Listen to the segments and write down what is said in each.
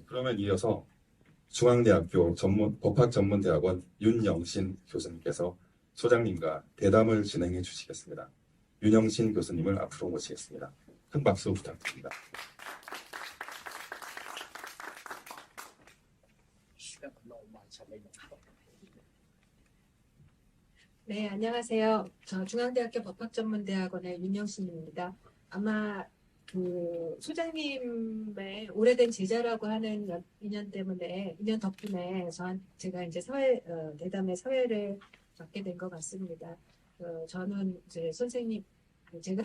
그러면 이어서 중앙대학교 법학전문대학원 윤영신 교수님께서 소장님과 대담을 진행해 주시겠습니다. 윤영신 교수님을 앞으로 모시겠습니다. 큰 박수 부탁드립니다. 네, 안녕하세요. 저 중앙대학교 법학전문대학원의 윤영신입니다. 아마 그 소장님의 오래된 제자라고 하는 인연 덕분에 제가 이제 대담의 사회를 맡게 된 것 같습니다. 저는 이제 선생님, 제가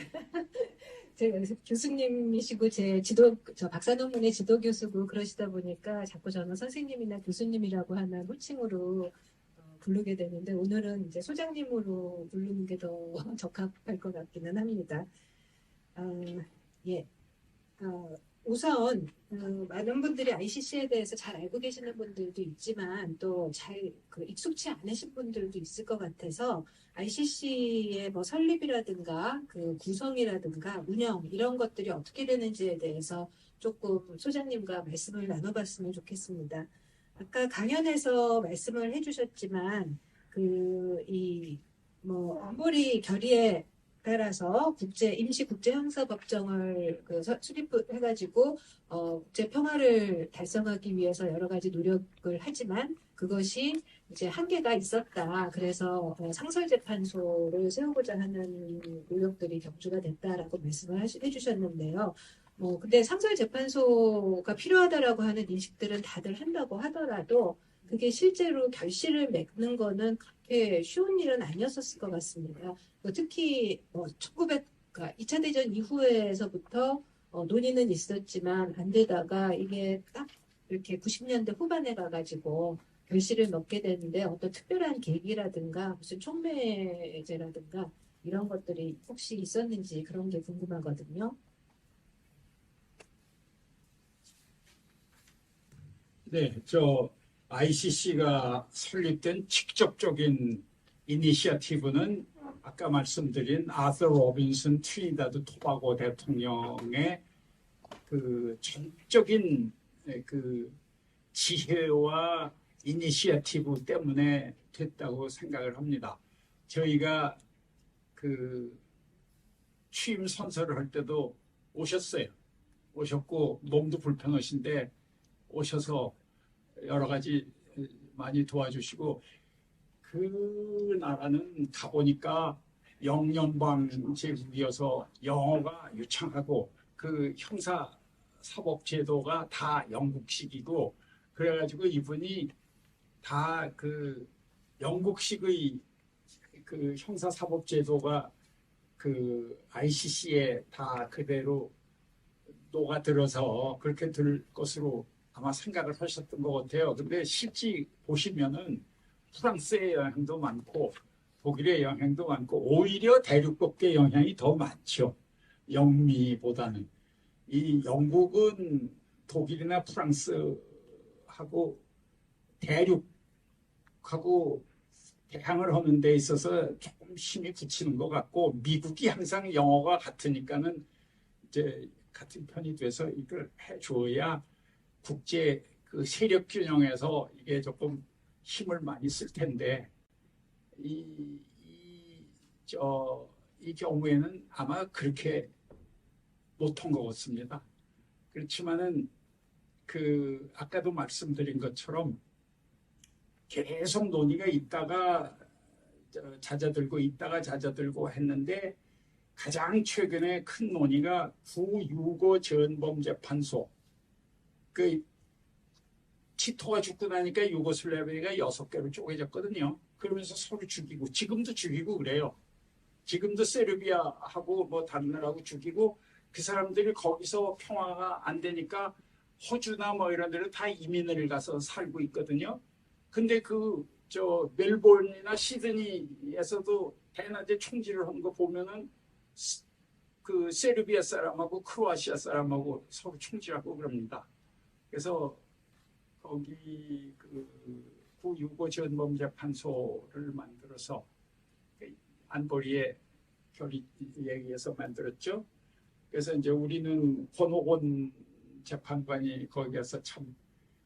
교수님이시고 저 박사 논문의 지도 교수고 그러시다 보니까 자꾸 저는 선생님이나 교수님이라고 하는 호칭으로 부르게 되는데 오늘은 이제 소장님으로 부르는 게 더 적합할 것 같기는 합니다. 예. 우선 많은 분들이 ICC에 대해서 잘 알고 계시는 분들도 있지만 또 잘 익숙치 않으신 분들도 있을 것 같아서 ICC의 뭐 설립이라든가 그 구성이라든가 운영 이런 것들이 어떻게 되는지에 대해서 조금 소장님과 말씀을 나눠봤으면 좋겠습니다. 아까 강연에서 말씀을 해주셨지만 안보리 결의에 따라서 임시 국제형사법정을 수립해가지고 국제 평화를 달성하기 위해서 여러 가지 노력을 하지만 그것이 이제 한계가 있었다. 그래서 상설재판소를 세우고자 하는 노력들이 격주가 됐다라고 말씀을 해주셨는데요. 근데 상설재판소가 필요하다라고 하는 인식들은 다들 한다고 하더라도 그게 실제로 결실을 맺는 거는 그렇게 쉬운 일은 아니었을 것 같습니다. 특히 2차 대전 이후에서부터 논의는 있었지만 안 되다가 이게 딱 이렇게 90년대 후반에 가가지고 결실을 맺게 되는데 어떤 특별한 계기라든가 무슨 촉매제라든가 이런 것들이 혹시 있었는지 그런 게 궁금하거든요. 네, ICC가 설립된 직접적인 이니시어티브는 아까 말씀드린 아서 로빈슨 트리니다드 토바고 대통령의 그 전적인 그 지혜와 이니시어티브 때문에 됐다고 생각을 합니다. 저희가 그 취임 선서를 할 때도 오셨고 몸도 불편하신데 오셔서 여러 가지 많이 도와주시고 그 나라는 가보니까 영연방 제국이어서 영어가 유창하고 그 형사 사법 제도가 다 영국식이고 그래가지고 이분이 다 그 영국식의 그 형사 사법 제도가 그 ICC에 다 그대로 녹아들어서 그렇게 될 것으로 아마 생각을 하셨던 것 같아요. 근데 실제 보시면은 프랑스의 영향도 많고 독일의 영향도 많고 오히려 대륙법계 영향이 더 많죠. 영미보다는. 이 영국은 독일이나 프랑스하고 대륙하고 대항을 하는 데 있어서 조금 힘이 붙이는 것 같고 미국이 항상 영어가 같으니까는 이제 같은 편이 돼서 이걸 해줘야 국제 그 세력 균형에서 이게 조금 힘을 많이 쓸 텐데 이 경우에는 아마 그렇게 못한 것 같습니다. 그렇지만은 그 아까도 말씀드린 것처럼 계속 논의가 있다가 잦아들고 했는데 가장 최근에 큰 논의가 구유고 전범재판소 그 티토가 죽고 나니까 유고슬라비아가 6개로 쪼개졌거든요. 그러면서 서로 죽이고 지금도 죽이고 그래요. 지금도 세르비아하고 뭐 다른 나라하고 죽이고 그 사람들이 거기서 평화가 안 되니까 호주나 뭐 이런 데로 다 이민을 가서 살고 있거든요. 근데 멜번이나 시드니에서도 대낮에 총질을 한 거 보면은 그 세르비아 사람하고 크로아시아 사람하고 서로 총질하고 그럽니다. 그래서 거기 구유고 전범재판소를 만들어서 안보리의 결의 얘기해서 만들었죠. 그래서 이제 우리는 권옥원 재판관이 거기에서 참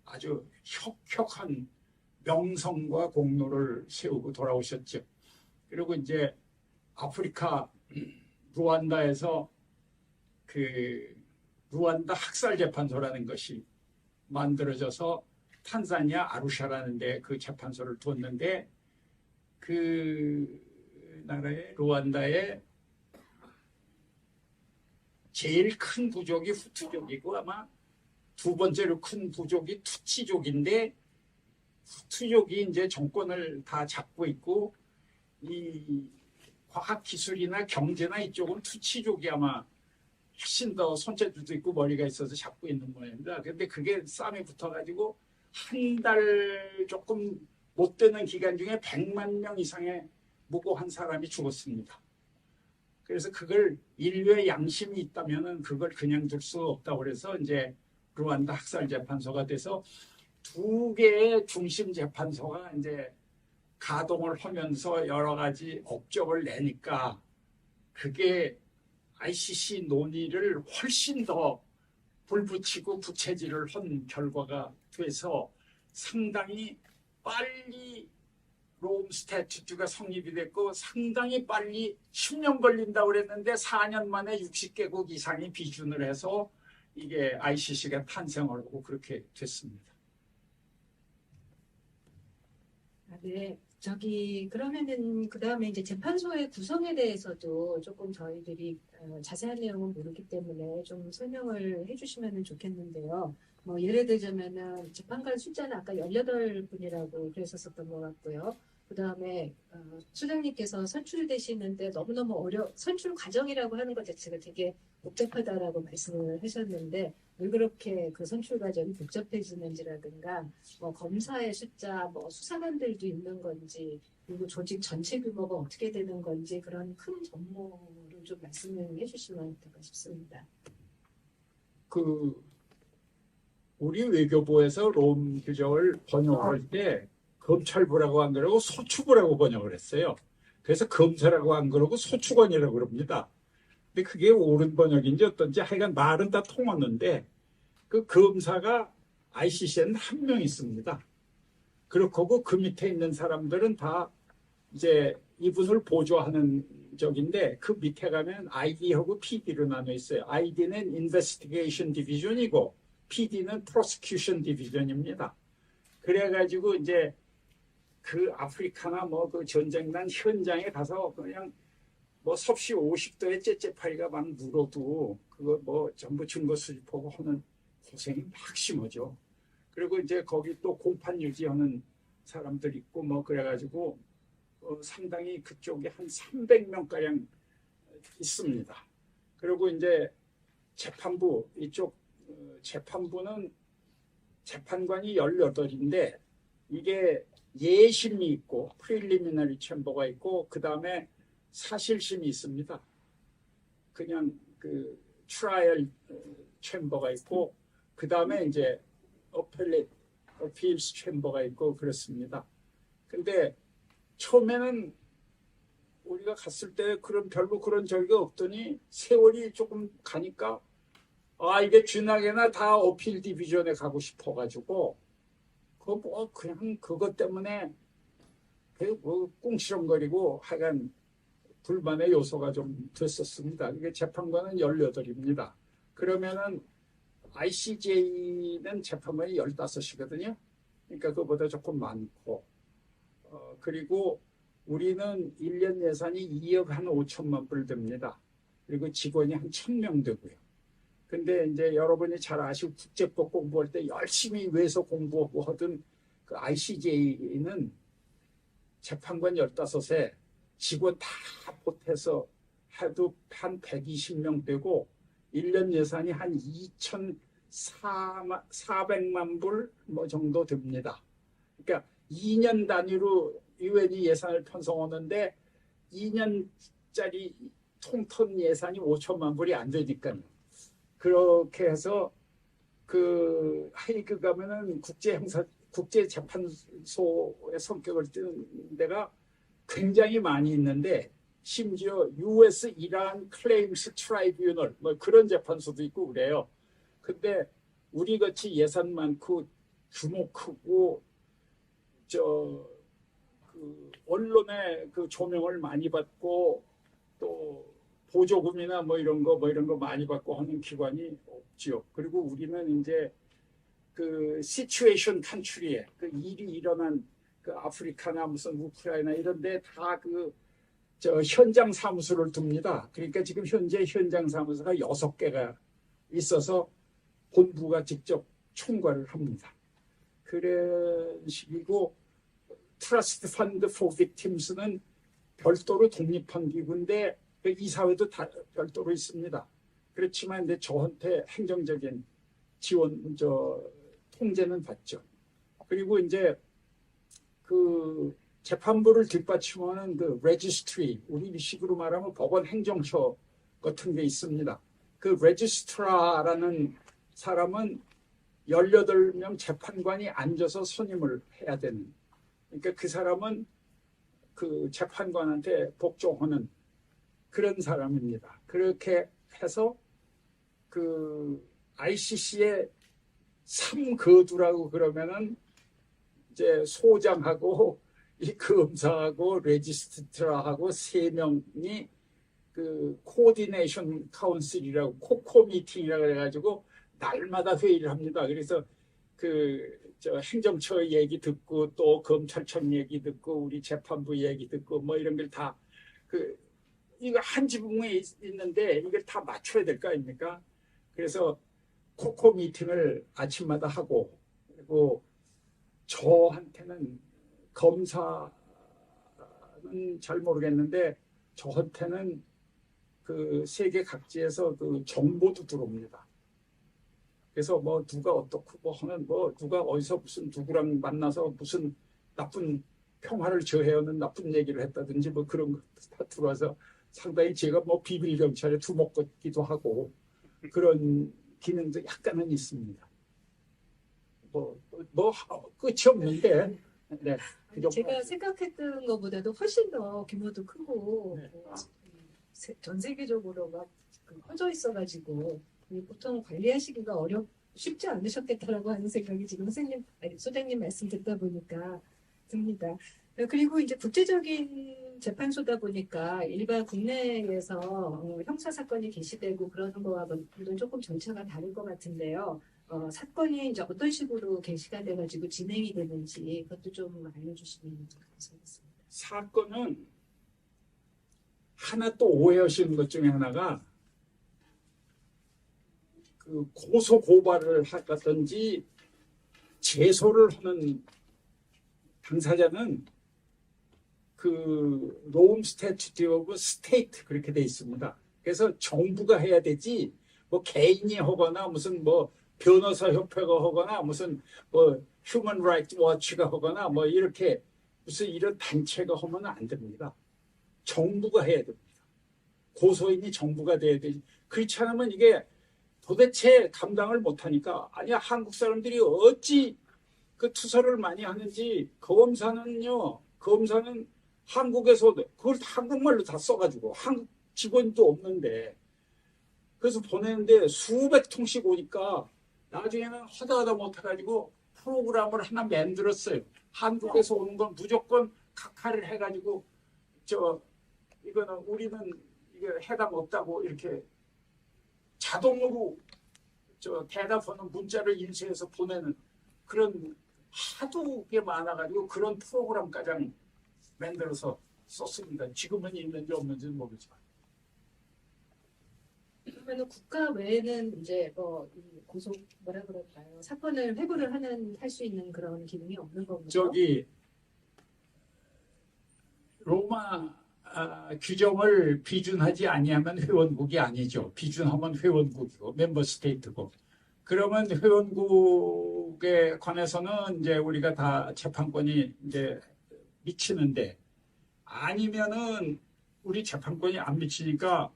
아주 혁혁한 명성과 공로를 세우고 돌아오셨죠. 그리고 이제 아프리카 루안다에서 그 루안다 학살재판소라는 것이 만들어져서 탄자니아 아루샤라는 데 그 재판소를 뒀는데 그 나라의 루안다의 제일 큰 부족이 후투족이고 아마 두 번째로 큰 부족이 투치족인데 후투족이 이제 정권을 다 잡고 있고 이 과학기술이나 경제나 이쪽은 투치족이 아마 훨씬 더 손재주도 있고 머리가 있어서 잡고 있는 모양입니다. 근데 그게 싸움이 붙어가지고 한 달 조금 못 되는 기간 중에 100만 명 이상의 무고한 사람이 죽었습니다. 그래서 그걸 인류의 양심이 있다면은 그걸 그냥 둘 수 없다고 그래서 이제 루안다 학살재판소가 돼서 두 개의 중심 재판소가 이제 가동을 하면서 여러 가지 업적을 내니까 그게 ICC 논의를 훨씬 더 불붙이고 부채질을 한 결과가 돼서 상당히 빨리 롬 스태튜트가 성립이 됐고 상당히 빨리 10년 걸린다고 그랬는데 4년 만에 60개국 이상이 비준을 해서 이게 ICC가 탄생을 하고 그렇게 됐습니다. 네. 그러면은, 그 다음에 이제 재판소의 구성에 대해서도 조금 저희들이 자세한 내용은 모르기 때문에 좀 설명을 해주시면 좋겠는데요. 뭐, 예를 들자면은, 재판관 숫자는 아까 18분이라고 그랬었던 것 같고요. 그 다음에, 수장님께서 선출되시는데 너무너무 선출 과정이라고 하는 것 자체가 되게 복잡하다라고 말씀을 하셨는데, 왜 그렇게 그 선출 과정이 복잡해지는지라든가, 뭐 검사의 숫자, 뭐 수사관들도 있는 건지, 그리고 조직 전체 규모가 어떻게 되는 건지 그런 큰 정보를 좀 말씀을 해주시면 어떨까 싶습니다. 우리 외교부에서 롬 규정을 번역할 때 검찰부라고 안 그러고 소추부라고 번역을 했어요. 그래서 검사라고 안 그러고 소추관이라고 그럽니다. 근데 그게 옳은 번역인지 어떤지 하여간 말은 다 통하는데 그 검사가 ICC에는 한 명 있습니다. 그렇고 그 밑에 있는 사람들은 다 이제 이분을 보조하는 적인데 그 밑에 가면 ID하고 PD로 나눠 있어요. ID는 Investigation Division이고 PD는 Prosecution Division입니다. 그래가지고 이제 그 아프리카나 뭐 그 전쟁 난 현장에 가서 그냥 뭐 섭씨 50도의 째째파이가 막 물어도 그거 뭐 전부 증거 수집하고 하는 고생이 막 심하죠. 그리고 이제 거기 또 공판 유지하는 사람들 있고 뭐 그래가지고 상당히 그쪽에 한 300명가량 있습니다. 그리고 이제 재판부 이쪽 재판부는 재판관이 18인데 이게 예심이 있고 프릴리미너리 챔버가 있고 그 다음에 사실심이 있습니다. 그냥 그 트라이얼 챔버가 있고 그 다음에 이제 어필스 챔버가 있고 그렇습니다. 근데 처음에는 우리가 갔을 때 별로 그런 저기가 없더니 세월이 조금 가니까 이게 쥐나게나 다 어필 디비전에 가고 싶어가지고 그냥 그것 때문에 뭐 꿍시렁거리고 하여간 불만의 요소가 좀 됐었습니다. 이게 재판관은 18입니다. 그러면은 ICJ는 재판관이 15이거든요. 그러니까 그보다 조금 많고 그리고 우리는 1년 예산이 2억 한 5천만 불 됩니다. 그리고 직원이 한 1,000명 되고요. 근데 이제 여러분이 잘 아시고 국제법 공부할 때 열심히 외서 공부하고 하던 그 ICJ는 재판관 15에 직원 다 보태서 해도 한 120명 되고 1년 예산이 한 2,400만 불 뭐 정도 됩니다. 그러니까 2년 단위로 유엔이 예산을 편성하는데 2년짜리 통턴 예산이 5천만 불이 안 되니까요. 그렇게 해서 그 하이그 가면은 국제재판소의 성격을 띠는 데가 굉장히 많이 있는데 심지어 US 이란 클레임스 트라이뷰널 뭐 그런 재판소도 있고 그래요. 근데 우리 같이 예산 많고 규모 크고 그 언론의 그 조명을 많이 받고 또 보조금이나 뭐 이런 거 많이 받고 하는 기관이 없지요. 그리고 우리는 이제 그 시츄에이션 컨트리에 그 일이 일어난 그 아프리카나 무슨 우크라이나 이런 데 다 현장 사무소를 둡니다. 그러니까 지금 현재 현장 사무소가 6개가 있어서 본부가 직접 총괄을 합니다. 그런 식이고 트러스트 펀드 포 빅팀스는 별도로 독립한 기구인데 그 이사회도 다 별도로 있습니다. 그렇지만 이제 저한테 행정적인 지원 통제는 받죠. 그리고 이제 그 재판부를 뒷받침하는 그 레지스트리, 우리 식으로 말하면 법원 행정처 같은 게 있습니다. 그 레지스트라라는 사람은 18명 재판관이 앉아서 선임을 해야 되는, 그러니까 그 사람은 그 재판관한테 복종하는 그런 사람입니다. 그렇게 해서 그 ICC의 3거두라고 그러면은 이제 소장하고 이 검사하고 레지스트라하고 3명이 그 코디네이션 카운슬이라고 코코 미팅이라고 해가지고 날마다 회의를 합니다. 그래서 행정처 얘기 듣고 또 검찰청 얘기 듣고 우리 재판부 얘기 듣고 뭐 이런 걸 다 이거 한 지붕에 있는데 이걸 다 맞춰야 될 거 아닙니까? 그래서 코코 미팅을 아침마다 하고, 그리고 저한테는 검사는 잘 모르겠는데 저한테는 그 세계 각지에서 그 정보도 들어옵니다. 그래서 뭐 누가 어떻고 뭐 하면 뭐 누가 어디서 무슨 누구랑 만나서 무슨 나쁜 평화를 저해하는 나쁜 얘기를 했다든지 뭐 그런 것도 다 들어와서 상당히 제가 뭐 비밀 경찰에 두목 걷기도 하고 그런 기능도 약간은 있습니다. 뭐 끝이 없는데, 네. 그 정도. 제가 생각했던 것보다도 훨씬 더 규모도 크고 네. 전 세계적으로 막 퍼져 있어가지고 보통 관리하시기가 쉽지 않으셨겠다라고 하는 생각이 지금 소장님 말씀 듣다 보니까 듭니다. 그리고 이제 국제적인 재판소다 보니까 일반 국내에서 형사 사건이 개시되고 그러는 거와 는 조금 절차가 다를 것 같은데요. 사건이 이제 어떤 식으로 개시가 돼가지고 진행이 되는지 그것도 좀 알려주시면 감사하겠습니다. 사건은 하나 또 오해하시는 것 중에 하나가 그 고소 고발을 하든지 제소를 하는 당사자는 그 로움 스태튜트 오브 스테이트 그렇게 돼 있습니다. 그래서 정부가 해야 되지 뭐 개인이 하거나 무슨 뭐 변호사 협회가 하거나 무슨 뭐 휴먼 라이트 워치가 하거나 뭐 이렇게 무슨 이런 단체가 하면 안 됩니다. 정부가 해야 됩니다. 고소인이 정부가 돼야 되지. 그렇지 않으면 이게 도대체 감당을 못하니까, 아니야 한국 사람들이 어찌 그 투서를 많이 하는지. 검사는 한국에서 그걸 한국말로 다 써가지고 한국 직원도 없는데 그래서 보내는데 수백 통씩 오니까 나중에는 하다 못해가지고 프로그램을 하나 만들었어요. 한국에서 오는 건 무조건 각하를 해가지고 이거는 우리는 이게 해당 없다고 이렇게 자동으로 대답하는 문자를 인쇄해서 보내는 그런 하도 게 많아가지고 그런 프로그램까지 만들어서 썼습니다. 지금은 있는지 없는지는 모르지만. 그러면 국가 외에는 이제 고소 뭐라 그럴까요? 사건을 회부를 할 수 있는 그런 기능이 없는 거군요. 로마 규정을 비준하지 아니하면 회원국이 아니죠. 비준하면 회원국이고 멤버 스테이트고. 그러면 회원국에 관해서는 이제 우리가 다 재판권이 이제 미치는데, 아니면은 우리 재판권이 안 미치니까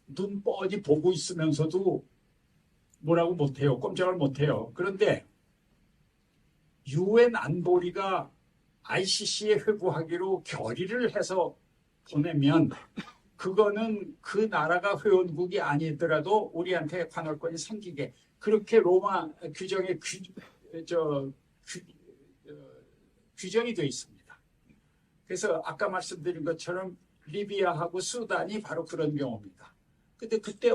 눈 뻔히 보고 있으면서도 뭐라고 못해요. 꼼짝을 못해요. 그런데 UN 안보리가 ICC에 회부하기로 결의를 해서 보내면 그거는 그 나라가 회원국이 아니더라도 우리한테 관할권이 생기게 그렇게 로마 규정에 저 규정이 되어 있습니다. 그래서 아까 말씀드린 것처럼 리비아하고 수단이 바로 그런 경우입니다. 근데 그때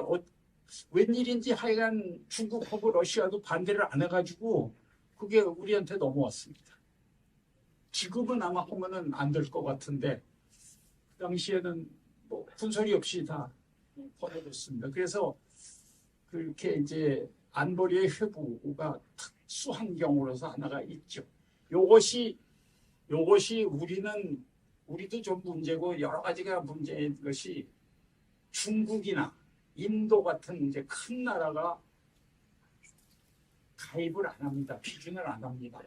웬일인지 하여간 중국하고 러시아도 반대를 안 해가지고 그게 우리한테 넘어왔습니다. 지금은 아마 하면은 안 될 것 같은데 그 당시에는 뭐 군소리 없이 다 보내줬습니다. 그래서 그렇게 이제 안보리의 회부가 특수한 경우로서 하나가 있죠. 요것이 우리도 좀 문제고 여러 가지가 문제인 것이 중국이나 인도 같은 이제 큰 나라가 가입을 안 합니다.批准을 안 합니다.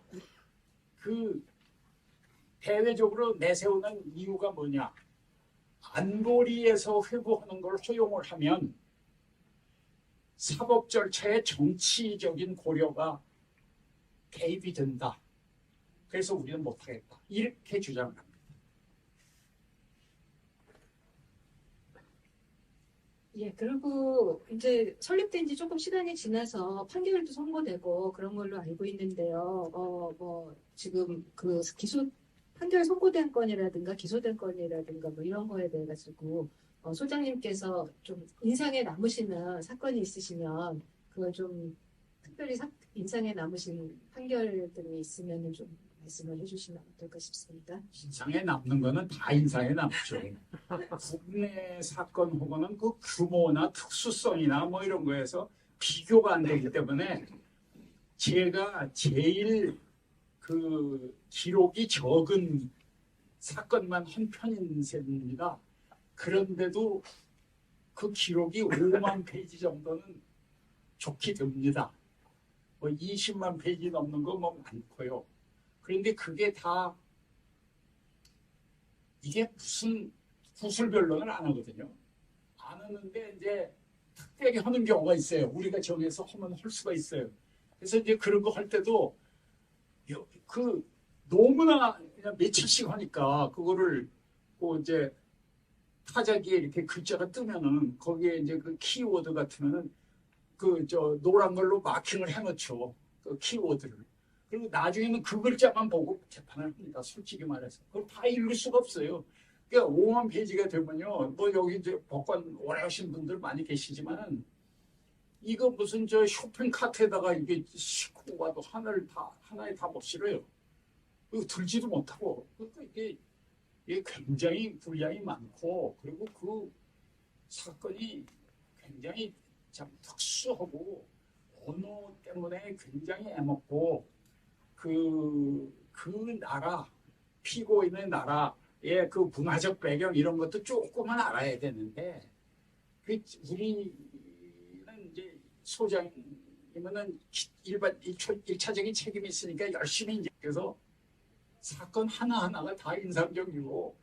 그 대외적으로 내세우는 이유가 뭐냐? 안보리에서 회부하는 걸 허용을 하면 사법 절차에 정치적인 고려가 개입이 된다. 그래서 우리는 못하겠다. 이렇게 주장을 합니다. 예, 그리고 이제 설립된 지 조금 시간이 지나서 판결도 선고되고 그런 걸로 알고 있는데요. 뭐 지금 그 판결 선고된 건이라든가 기소된 건이라든가 뭐 이런 거에 대해 가지고 소장님께서 좀 인상에 남으시는 사건이 있으시면 그걸 좀 특별히 인상에 남으신 판결들이 있으면 좀 말씀을 해주시면 어떨까 싶습니다. 인상에 남는 거는 다 인상에 남죠. 국내 사건 혹은 그 규모나 특수성이나 뭐 이런 거에서 비교가 안 되기 때문에 제가 제일 그 기록이 적은 사건만 한 편인 셈입니다. 그런데도 그 기록이 5만 페이지 정도는 좋게 됩니다. 뭐 20만 페이지 넘는 거 뭐 많고요. 그런데 그게 다 이게 무슨 구술 변론을 안 하거든요. 안 하는데 이제 특별히 하는 경우가 있어요. 우리가 정해서 하면 할 수가 있어요. 그래서 이제 그런 거 할 때도 그 너무나 그냥 며칠씩 하니까 그거를 뭐 이제 타자기에 이렇게 글자가 뜨면은 거기에 이제 그 키워드 같으면은 그 노란 걸로 마킹을 해놓죠. 그 키워드를. 그리고 나중에는 그 글자만 보고 재판을 합니다. 솔직히 말해서. 그걸 다 읽을 수가 없어요. 그러니까 5만 페이지가 되면요. 뭐 여기 이제 법관 오래 하신 분들 많이 계시지만은 이거 무슨 쇼핑 카트에다가 이게 싣고 가도 하나에 다 못 실어요. 그리고 들지도 못하고. 그러니까 이게 굉장히 분량이 많고 그리고 그 사건이 굉장히 참 특수하고 언어 때문에 굉장히 애먹고 그 나라 피고인의 나라의 그 문화적 배경 이런 것도 조금은 알아야 되는데 우리는 이제 소장이면은 일차적인 책임이 있으니까 열심히 이제 그래서 사건 하나하나가 다 인상적이고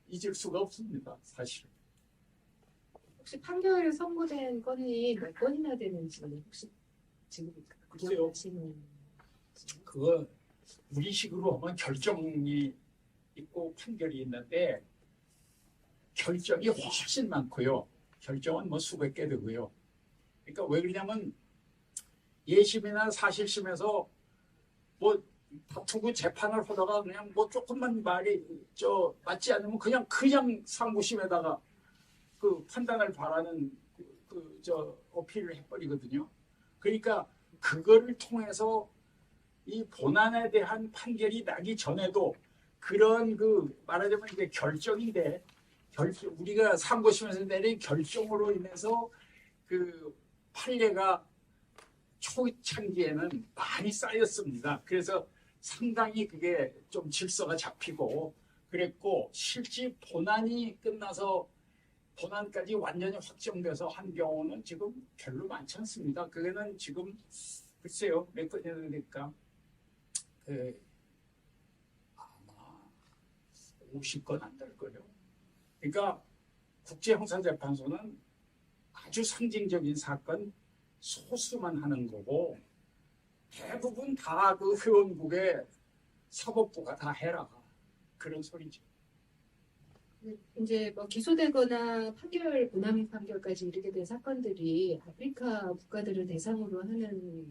잊을 수가 없습니다. 사실은. 혹시 판결 선고된 건이 몇 건이나 되는지 혹시 지금 글쎄요. 기억하시는? 그거 우리식으로 하면 결정이 있고 판결이 있는데 결정이 훨씬 많고요. 결정은 뭐 수백 개 되고요. 그러니까 왜 그러냐면 예심이나 사실심에서 뭐 다투고 재판을 하다가 그냥 뭐 조금만 말이 맞지 않으면 그냥 상고심에다가 그 판단을 바라는 어필을 해버리거든요. 그러니까 그거를 통해서 이 본안에 대한 판결이 나기 전에도 그런 말하자면 이제 결정인데 우리가 상고심에서 내린 결정으로 인해서 그 판례가 초창기에는 많이 쌓였습니다. 그래서 상당히 그게 좀 질서가 잡히고 그랬고 실제 본안이 끝나서 본안까지 완전히 확정돼서 한 경우는 지금 별로 많지 않습니다. 그게는 지금 글쎄요 몇 건이나 되니까 아마 50건 안 될 거예요. 그러니까 국제형사재판소는 아주 상징적인 사건 소수만 하는 거고 대부분 다 그 회원국의 사법부가 다 해라 그런 소리죠. 이제 뭐 기소되거나 본안 판결까지 이르게 된 사건들이 아프리카 국가들을 대상으로 하는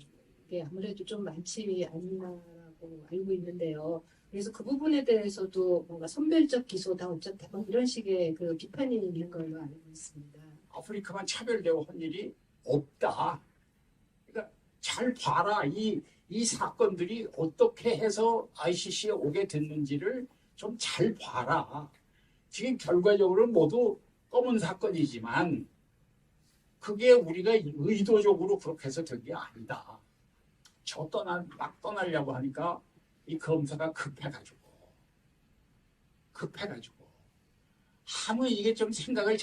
게 아무래도 좀 많지 않나라고 알고 있는데요. 그래서 그 부분에 대해서도 뭔가 선별적 기소다 어쩌다 뭐 이런 식의 그 비판이 있는 걸로 알고 있습니다. 아프리카만 차별되고 한 일이 없다. 그러니까 잘 봐라. 이 사건들이 어떻게 해서 ICC에 오게 됐는지를 좀 잘 봐라. 지금 결과적으로는 모두 검은 사건이지만 그게 우리가 의도적으로 그렇게 해서 된 게 아니다. 막 떠나려고 하니까 이 검사가 급해가지고 하면 이게 좀 생각을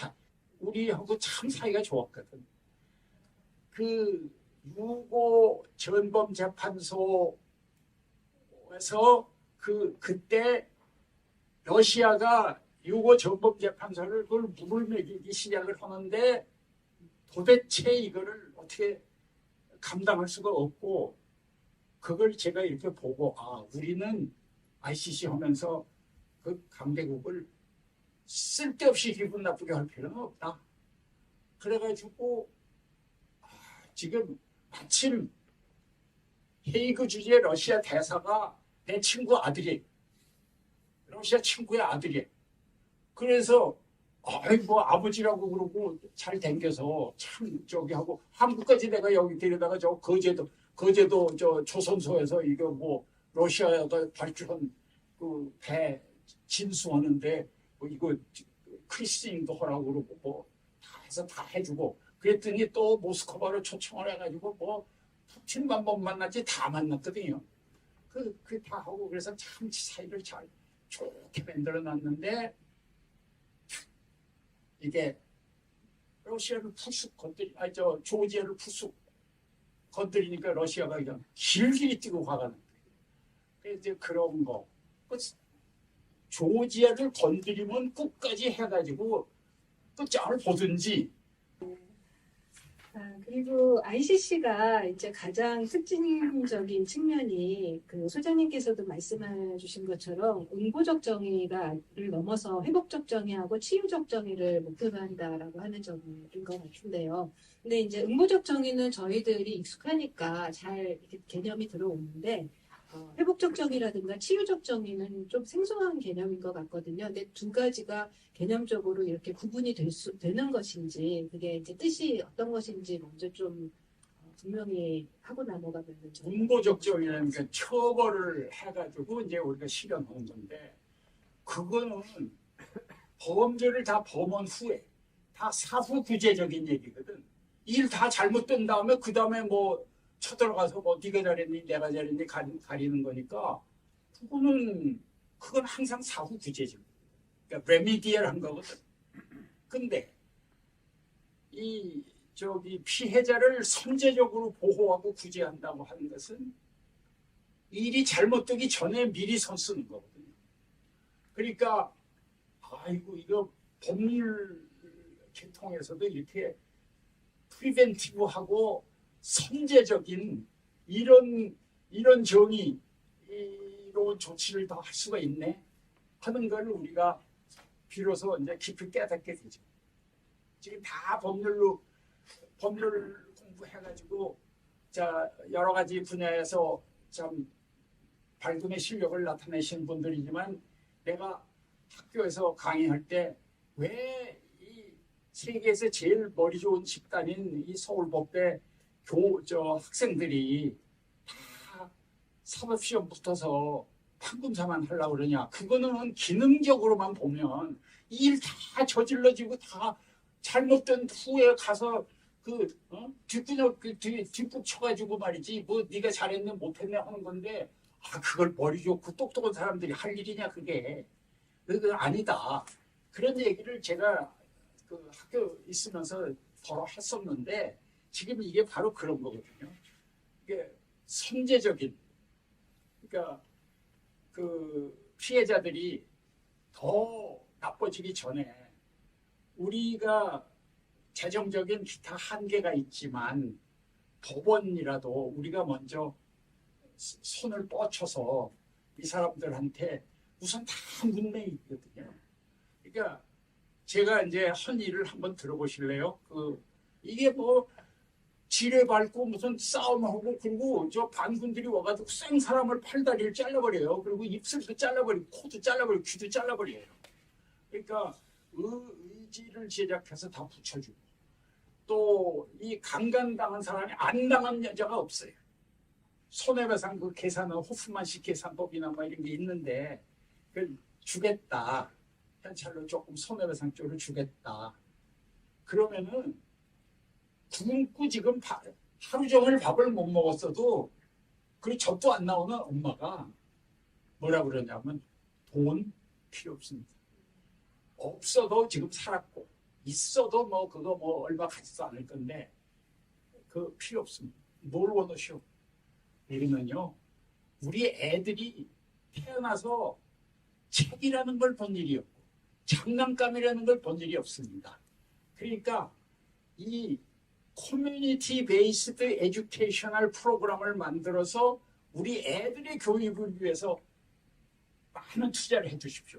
우리하고 참 사이가 좋았거든. 그 유고 전범재판소에서 그때 러시아가 유고 전범재판소를 그걸 물을 먹이기 시작을 하는데 도대체 이거를 어떻게 감당할 수가 없고 그걸 제가 이렇게 보고 우리는 ICC 하면서 그 강대국을 쓸데없이 기분 나쁘게 할 필요는 없다. 그래가지고 지금 마침 헤이그 주재 러시아 대사가 내 친구 아들이 러시아 친구의 아들이 그래서 뭐 아버지라고 그러고 잘 댕겨서 참 저기 하고 한국까지 내가 여기 데려다가 저 거제도 저 조선소에서 이거 뭐 러시아가 발주한 그 배 진수하는데 뭐 이거 크리스팅도 하라고 그러고 뭐 다 해서 다 해주고 그랬더니 또 모스크바로 초청을 해가지고 뭐 푸틴만 못 만났지 다 만났거든요. 그 다 하고 그래서 참 사이를 잘 좋게 만들어놨는데 이게 러시아를 푸쑥 조지아를 푸쑥 건드리니까 러시아가 그냥 길길이 뛰고 화가 난 거예요. 그래서 이제 그런 거. 조지아를 건드리면 끝까지 해가지고 끝장을 보든지. 그리고 ICC가 이제 가장 특징적인 측면이 그 소장님께서도 말씀해 주신 것처럼 응보적 정의를 넘어서 회복적 정의하고 치유적 정의를 목표로 한다라고 하는 점인 것 같은데요. 근데 이제 응보적 정의는 저희들이 익숙하니까 잘 이렇게 개념이 들어오는데 회복적 정의라든가 치유적 정의는 좀 생소한 개념인 것 같거든요. 근데 두 가지가 개념적으로 이렇게 구분이 되는 것인지, 그게 이제 뜻이 어떤 것인지 먼저 좀 분명히 하고 넘어가면 응보적 정의라는 게 처벌을 해가지고 이제 우리가 실현하는 건데, 그거는 범죄를 다 범한 후에 다 사후 구제적인 얘기거든. 일 다 잘못된 다음에 그 다음에 뭐 쳐들어가서 뭐 네가 잘했니 내가 잘했니 가리는 거니까 그건 항상 사후 구제죠. 그러니까 레미디얼한 거거든. 근데 이 피해자를 선제적으로 보호하고 구제한다고 하는 것은 일이 잘못되기 전에 미리 선 쓰는 거거든요. 그러니까 이거 법률 계통에서도 이렇게 프리벤티브하고 선제적인 이런 정의로운 조치를 더 할 수가 있네 하는 걸 우리가 비로소 이제 깊이 깨닫게 되죠. 지금 다 법률 공부해가지고 여러 가지 분야에서 참 발군의 실력을 나타내시는 분들이지만 내가 학교에서 강의할 때 왜 이 세계에서 제일 머리 좋은 집단인 이 서울법대 학생들이 다 사법시험 붙어서 판검사만 하려고 그러냐. 그거는 기능적으로만 보면 일 다 저질러지고 다 잘못된 후에 가서 뒷북 쳐가지고 말이지 뭐 네가 잘했네 못했네 하는 건데 그걸 머리 좋고 똑똑한 사람들이 할 일이냐 그게. 그거 아니다. 그런 얘기를 제가 그 학교 있으면서 더러 했었는데 지금 이게 바로 그런 거거든요. 이게 선제적인, 그러니까 그 피해자들이 더 나빠지기 전에 우리가 재정적인 기타 한계가 있지만 법원이라도 우리가 먼저 손을 뻗쳐서 이 사람들한테 우선 다 문맹이 있거든요. 그러니까 제가 이제 한 일을 한번 들어보실래요? 이게 뭐 지뢰 밟고 무슨 싸움하고 그리고 저 반군들이 와가지고 생 사람을 팔다리를 잘라버려요. 그리고 입술도 잘라버리고 코도 잘라버리고 귀도 잘라버려요. 그러니까 의지를 제작해서 다 붙여주고 또 이 강간당한 사람이 안 당한 여자가 없어요. 손해배상 그 계산은 호프만식 계산법이나 뭐 이런 게 있는데 그걸 주겠다. 현찰로 조금 손해배상 쪽으로 주겠다. 그러면은 굶고 지금 하루 종일 밥을 못 먹었어도 그 젖도 안 나오는 엄마가 뭐라 그러냐면 돈 필요 없습니다. 없어도 지금 살았고 있어도 뭐 그거 뭐 얼마 가지도 않을 건데 그 필요 없습니다. 뭘 원하시오? 이러면요 우리 애들이 태어나서 책이라는 걸 본 일이 없고 장난감이라는 걸 본 일이 없습니다. 그러니까 이 커뮤니티 베이스드 에듀케이셔널 프로그램을 만들어서 우리 애들의 교육을 위해서 많은 투자를 해 주십시오.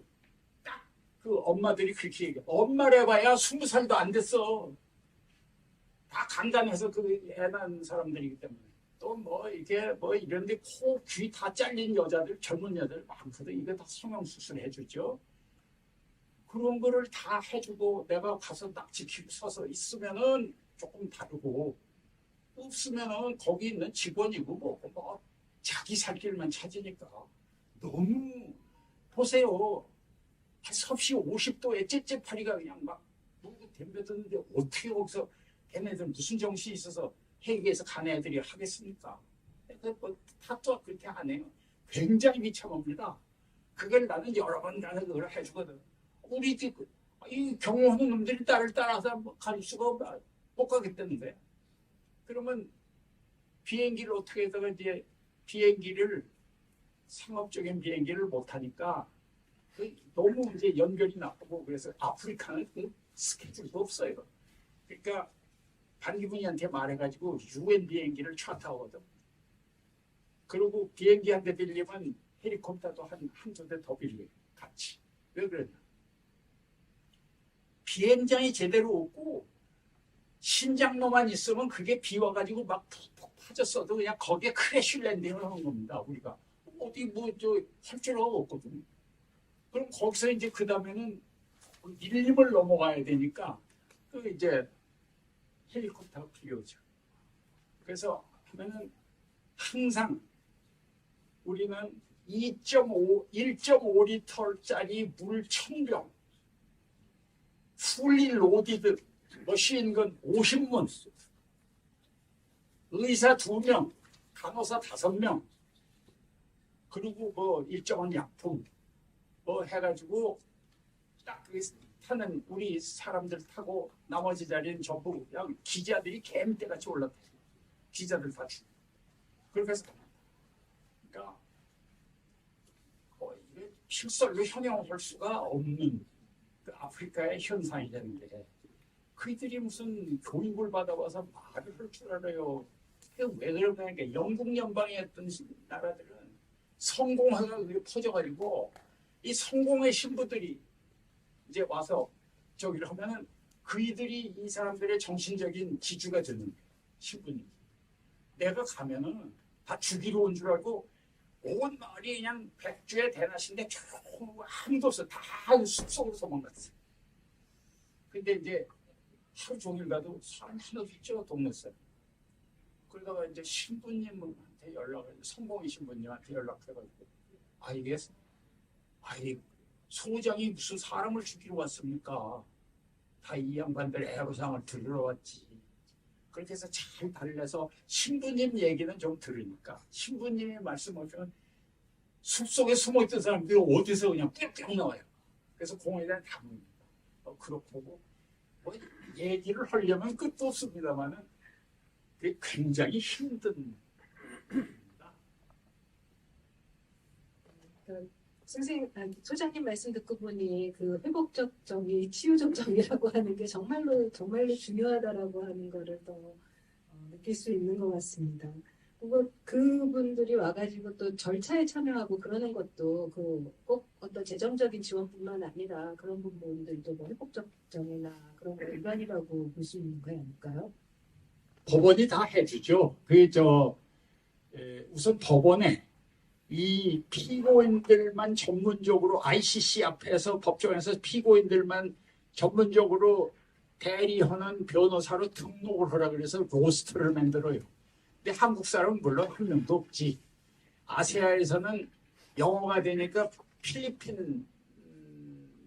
딱 그 엄마들이 그렇게 얘기해. 엄마를 해봐야 20살도 안 됐어. 다 강간해서 그 애 낳은 사람들이기 때문에. 또 뭐 이게 뭐 이런데 코, 귀 다 잘린 여자들, 젊은 여자들 많거든. 이거 다 성형수술 해주죠. 그런 거를 다 해주고 내가 가서 딱 지키고 서서 있으면은 조금 다르고 없으면은 거기 있는 직원이고 뭐 자기 살 길만 찾으니까 너무 보세요. 섭씨 50도에 째째파리가 그냥 막 덤벼드는데 어떻게 거기서 걔네들 무슨 정신이 있어서 회계에서 간 애들이 하겠습니까? 다또 그렇게 안 해요. 굉장히 비참합니다. 그걸 나는 여러 번 나는 그걸 해주거든. 우리 이 경호하는 놈들이 나를 따라서 갈 수가 못 가겠다는데. 그러면 비행기를 어떻게 해다가 이제 비행기를 상업적인 비행기를 못 하니까 너무 이제 연결이 나쁘고 그래서 아프리카는 그 스케줄도 없어요. 그러니까 반기문이한테 말해가지고 UN 비행기를 차타하거든. 그리고 비행기 한 대 빌리면 헬리콥터도 한두 대 더 빌려요. 같이. 왜 그러냐? 비행장이 제대로 없고 신장로만 있으면 그게 비와가지고 막 푹푹 파졌어도 그냥 거기에 크래쉬 랜딩을 하는 겁니다. 우리가 어디 뭐 저 할 줄 없거든. 그럼 거기서 이제 그 다음에는 밀림을 넘어가야 되니까 그 이제 헬리콥터가 필요하죠. 그래서 하면은 항상 우리는 1.5리터짜리 물 1000병 풀리 로디드 머신건 50문 의사 2명 간호사 5명 그리고 뭐 일정한 약품 뭐 해가지고 딱 타는 우리 사람들 타고 나머지 자리는 전부 그냥 기자들이 개미떼같이 올라타요. 기자들 다 죽고 그렇게 해서 그러니까 이게 실설로 현행할 수가 없는 그 아프리카의 현상이라는 게 그들이 무슨 교육을 받아와서 말을 할 줄 알아요. 왜 그러냐니까 영국 연방에 했던 나라들은 성공화가 퍼져가지고 이 성공의 신부들이 이제 와서 저기를 하면은 그이들이 이 사람들의 정신적인 지주가 되는 신부님. 내가 가면은 다 죽이러 온 줄 알고 온 마을이 그냥 백주의 대낮인데 아무도 없어. 다 숲속으로 도망갔어. 근데 이제 하루 종일 가도 사람 하나도 없죠, 동네 사람. 그러다가 이제 신부님한테 성공의 신부님한테 연락해가지고 이게 소장이 무슨 사람을 죽이러 왔습니까? 다 이 양반들 애로사항을 들으러 왔지. 그렇게 해서 잘 달래서 신부님 얘기는 좀 들으니까 신부님의 말씀하시면 숲속에 숨어있던 사람들이 어디서 그냥 뿅뿅 나와요. 그래서 공원에 다 묻니다. 그렇고 뭐 얘기를 하려면 끝도 없습니다만은 그게 굉장히 힘든 일입니다. 소장님 말씀 듣고 보니 그 회복적 정의, 치유적 정의라고 하는 게 정말로 중요하다라고 하는 거를 또 느낄 수 있는 것 같습니다. 그리고 그분들이 와가지고 또 절차에 참여하고 그러는 것도 꼭 어떤 재정적인 지원뿐만 아니라 그런 부분들도 뭐 회복적 정의나 그런 거 일반이라고 볼 수 있는 거 아닐까요? 법원이 다 해주죠. 우선 법원에 이 피고인들만 전문적으로 ICC 앞에서 법정에서 피고인들만 전문적으로 대리하는 변호사로 등록을 하라 그래서 로스터를 만들어요. 근데 한국 사람은 물론 한 명도 없지. 아시아에서는 영어가 되니까 필리핀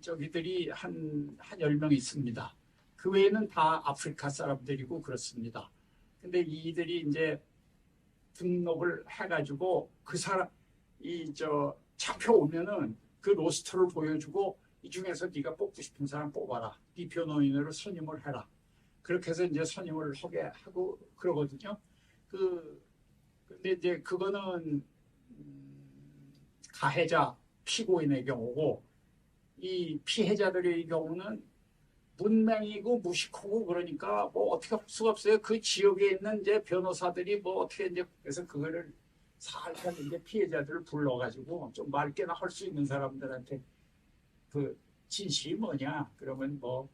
저기들이 한 10명 있습니다. 그 외에는 다 아프리카 사람들이고 그렇습니다. 근데 이들이 이제 등록을 해가지고 그 사람 잡혀오면은 그 로스터를 보여주고 이 중에서 네가 뽑고 싶은 사람 뽑아라. 네 변호인으로 선임을 해라. 그렇게 해서 이제 선임을 하게 하고 그러거든요. 근데 이제 그거는 가해자 피고인의 경우고 이 피해자들의 경우는 문맹이고 무식하고 그러니까 뭐 어떻게 할 수가 없어요. 그 지역에 있는 이제 변호사들이 뭐 어떻게 이제 그래서 그거를 살살 이제 피해자들을 불러가지고 좀 맑게나 할 수 있는 사람들한테 그 진실이 뭐냐 그러면 뭐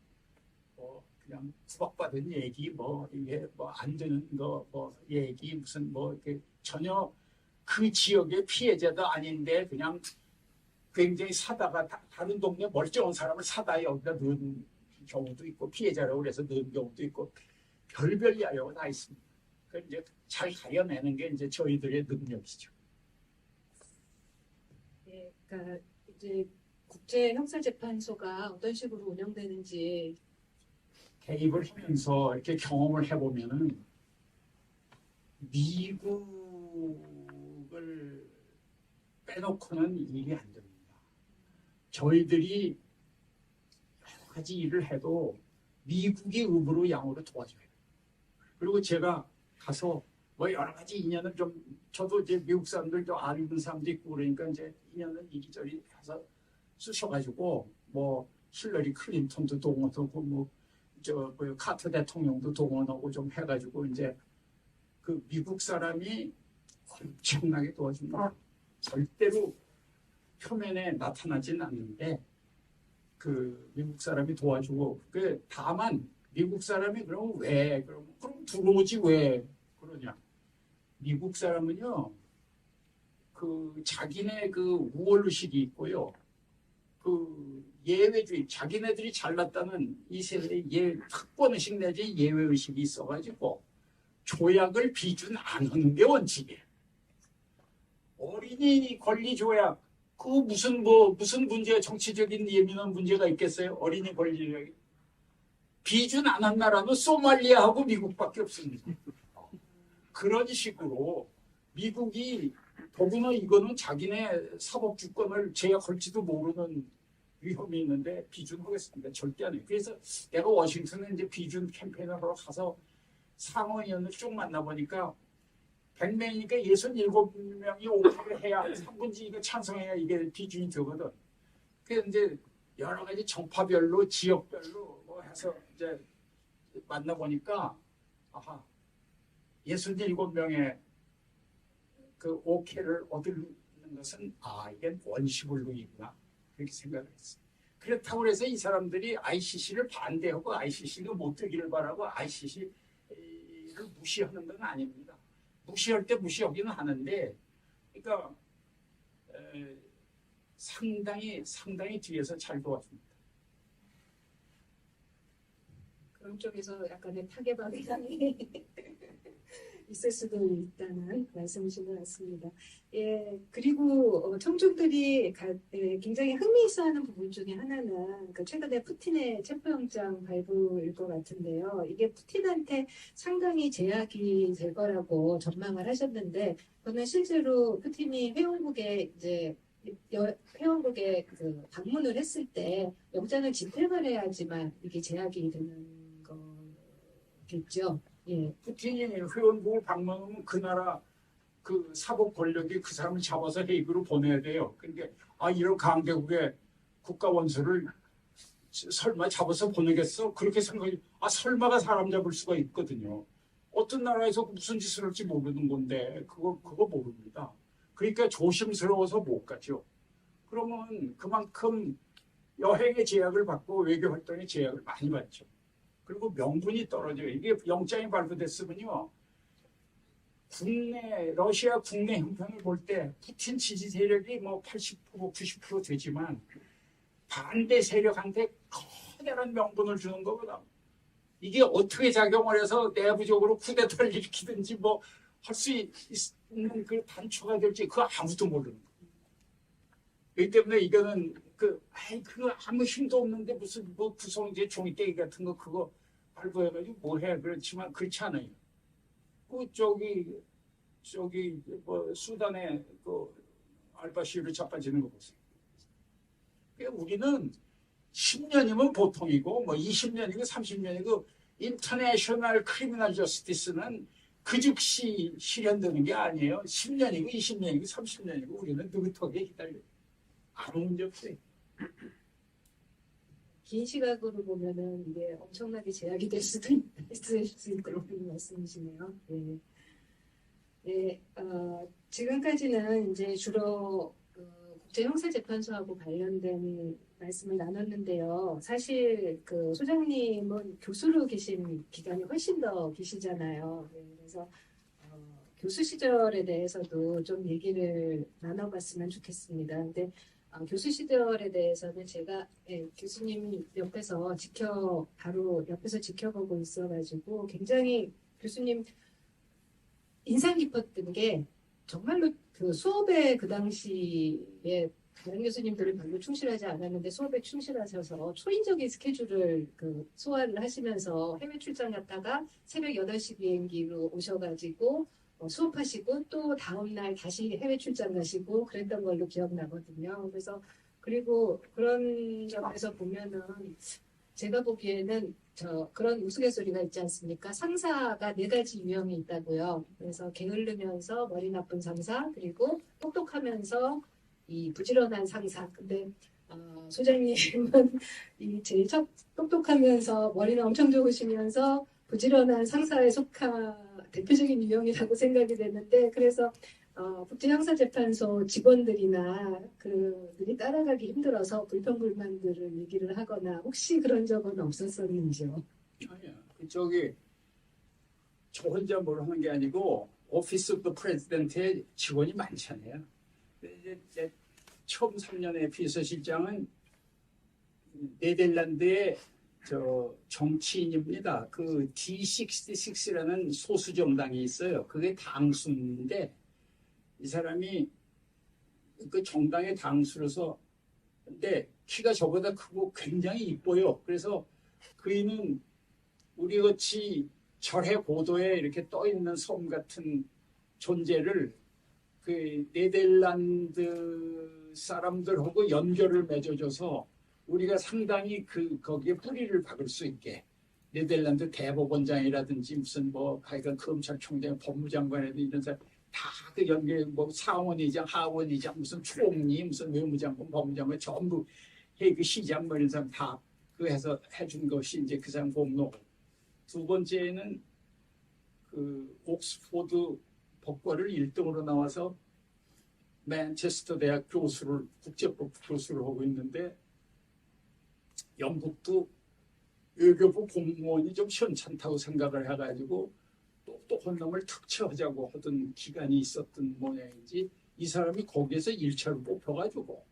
그냥 구박받은 얘기 뭐 이게 뭐 안 되는 거 뭐 얘기 무슨 뭐 이렇게 전혀 그 지역의 피해자도 아닌데 그냥 굉장히 사다가 다른 동네 멀쩡한 사람을 사다 여기다 넣은 경우도 있고 피해자라고 그래서 넣은 경우도 있고 별별 야유가 다 있습니다. 그 이제 잘 가려내는 게 이제 저희들의 능력이죠. 예, 그러니까 이제 국제형사재판소가 어떤 식으로 운영되는지 개입을 하면서 이렇게 경험을 해보면은 미국을 빼놓고는 일이 안 됩니다. 저희들이 여러 가지 일을 해도 미국이 의무로 양으로 도와줘요. 그리고 제가 가서 뭐 여러 가지 인연을 좀 저도 이제 미국 사람들도 아는 사람도 있고 그러니까 이제 인연을 이리저리 해서 쓰셔가지고 뭐 힐러리 클린턴도 동원하고 뭐 카터 대통령도 동원하고 좀 해가지고 이제 그 미국 사람이 엄청나게 도와줍니다. 절대로 표면에 나타나지는 않는데 그 미국 사람이 도와주고 그 다만 미국 사람이 그럼 들어오지 왜 그러냐? 미국 사람은요 그 자기네 그 우월 의식이 있고요 그 예외주의 자기네들이 잘났다는 이 세대의 특권 의식 내지 예외 의식이 있어가지고 조약을 비준 안 하는 게 원칙이에요. 어린이 권리 조약 그 무슨 문제 정치적인 예민한 문제가 있겠어요? 어린이 권리 조약 비준 안 한 나라는 소말리아하고 미국밖에 없습니다. 그런 식으로 미국이 더구나 이거는 자기네 사법 주권을 제약할지도 모르는 위험이 있는데 비준하겠습니다. 절대 안 해요. 그래서 내가 워싱턴에 이제 비준 캠페인을 하러 가서 상원의원을 쭉 만나보니까 100명이니까 67명이 오케이를 해야 3분의 2가 찬성해야 이게 비준이 되거든. 그래서 이제 여러 가지 정파별로 지역별로 뭐 해서 이제 만나보니까 아하 67명의 그 오케이를 얻는 것은 이게 원시불능이구나 그렇게 생각을 했어요. 그렇다고 해서 이 사람들이 ICC를 반대하고 ICC가 못 되기를 바라고 ICC를 무시하는 건 아닙니다. 무시할 때 무시하기는 하는데 그러니까 상당히 뒤에서 잘 도와줍니다. 그런 쪽에서 약간의 타개방이 있을 수도 있다는 말씀이신 것 같습니다. 예, 그리고 청중들이 굉장히 흥미있어하는 부분 중에 하나는 그 최근에 푸틴의 체포영장 발부일 것 같은데요. 이게 푸틴한테 상당히 제약이 될 거라고 전망을 하셨는데, 저는 실제로 푸틴이 회원국에 그 방문을 했을 때 영장을 집행을 해야지만 이게 제약이 되는 거겠죠. 예. 푸틴이 회원국을 방문하면 그 나라 그 사법 권력이 그 사람을 잡아서 헤이그로 보내야 돼요. 그러니까 이런 강대국의 국가 원수를 설마 잡아서 보내겠어? 그렇게 생각이 설마가 사람 잡을 수가 있거든요. 어떤 나라에서 무슨 짓을 할지 모르는 건데 그거 모릅니다. 그러니까 조심스러워서 못 가죠. 그러면 그만큼 여행의 제약을 받고 외교 활동의 제약을 많이 받죠. 그리고 명분이 떨어져요. 이게 영장이 발부됐으면요. 러시아 국내 형편을 볼 때 푸틴 지지 세력이 뭐 80%, 90% 되지만 반대 세력한테 커다란 명분을 주는 것보다 이게 어떻게 작용을 해서 내부적으로 쿠데타를 일으키든지 뭐 할 수 있는 그 단초가 될지 그거 아무도 모르는 거예요. 그렇기 때문에 이거는 그거 아무 힘도 없는데 무슨 뭐 구성제 종이깨기 같은 거 그거 발부해가지고 뭐 해. 그렇지만 그렇지 않아요. 저기 뭐 수단에 그 알바시르 자빠지는 거 보세요. 그러니까 우리는 10년이면 보통이고 뭐 20년이고 30년이고 인터내셔널 크리미널 저스티스는 그 즉시 실현되는 게 아니에요. 10년이고 20년이고 30년이고 우리는 느긋하게 기다려요. 아무 문제 없어요. 긴 시각으로 보면은 이게 엄청나게 제약이 될 수도 있을 수 있다는 말씀이시네요. 네. 네, 지금까지는 이제 주로 국제형사재판소하고 관련된 말씀을 나눴는데요. 사실 그 소장님은 교수로 계신 기간이 훨씬 더 기시잖아요. 네, 그래서 교수 시절에 대해서도 좀 얘기를 나눠봤으면 좋겠습니다. 근데 교수 시절에 대해서는 제가 교수님 옆에서 바로 옆에서 지켜보고 있어가지고 굉장히 교수님 인상 깊었던 게 정말로 그 수업에 그 당시에 다른 교수님들은 별로 충실하지 않았는데 수업에 충실하셔서 초인적인 스케줄을 소화를 하시면서 해외 출장 갔다가 새벽 8시 비행기로 오셔가지고 수업하시고 또 다음날 다시 해외 출장 가시고 그랬던 걸로 기억나거든요. 그리고 그런 점에서 보면은 제가 보기에는 그런 우스갯소리가 있지 않습니까? 상사가 4가지 유형이 있다고요. 그래서 게으르면서 머리 나쁜 상사, 그리고 똑똑하면서 이 부지런한 상사. 근데 소장님은 이 제일 똑똑하면서 머리는 엄청 좋으시면서 부지런한 상사에 속한 대표적인 유형이라고 생각이 되는데, 그래서 국제형사재판소 직원들이나 그들이 따라가기 힘들어서 불평불만들을 얘기를 하거나 혹시 그런 적은 없었었는지요? 아니야. 저 혼자 뭘 하는 게 아니고 오피스 오브 프레지던트의 직원이 많잖아요. 이제 처음 3년의 비서실장은 네덜란드의 정치인입니다. 그 D66라는 소수 정당이 있어요. 그게 당수인데 이 사람이 그 정당의 당수로서 근데 키가 저보다 크고 굉장히 이뻐요. 그래서 그이는 우리같이 절해 고도에 이렇게 떠 있는 섬 같은 존재를 그 네덜란드 사람들하고 연결을 맺어줘서 우리가 상당히 거기에 뿌리를 박을 수 있게 네덜란드 대법원장이라든지 무슨 하여간 검찰총장, 법무장관이라든지 이런 사람 다 그 연계 상원의장, 하원의장, 무슨 총리, 무슨 외무장관, 법무장관 전부 그 시장 이런 사람 다 해서 해준 것이 이제 그 사람 공로고. 두 번째는 그 옥스포드 법과를 1등으로 나와서 맨체스터 대학 국제법 교수를 하고 있는데 영국도 외교부 공무원이 좀 시원찮다고 생각을 해가지고 똑똑한 놈을 특채하자고 하던 기간이 있었던 모양인지 이 사람이 거기에서 1차로 뽑혀가지고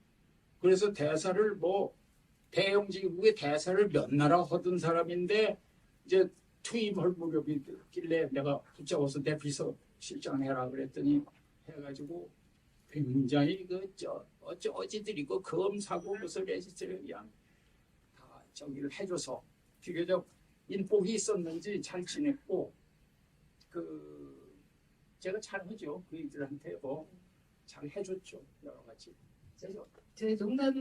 그래서 대사를 대영지국의 대사를 몇 나라 하던 사람인데 이제 투입할 무렵이 길래 내가 붙잡아서 내 비서실장 해라 그랬더니 해가지고 굉장히 어찌들이고 검사고 무슨 레지스트를 그냥 다 저기를 해줘서 비교적 인복이 있었는지 잘 지냈고 제가 잘하죠. 그이들한테 잘 해줬죠. 여러 가지. 제 농담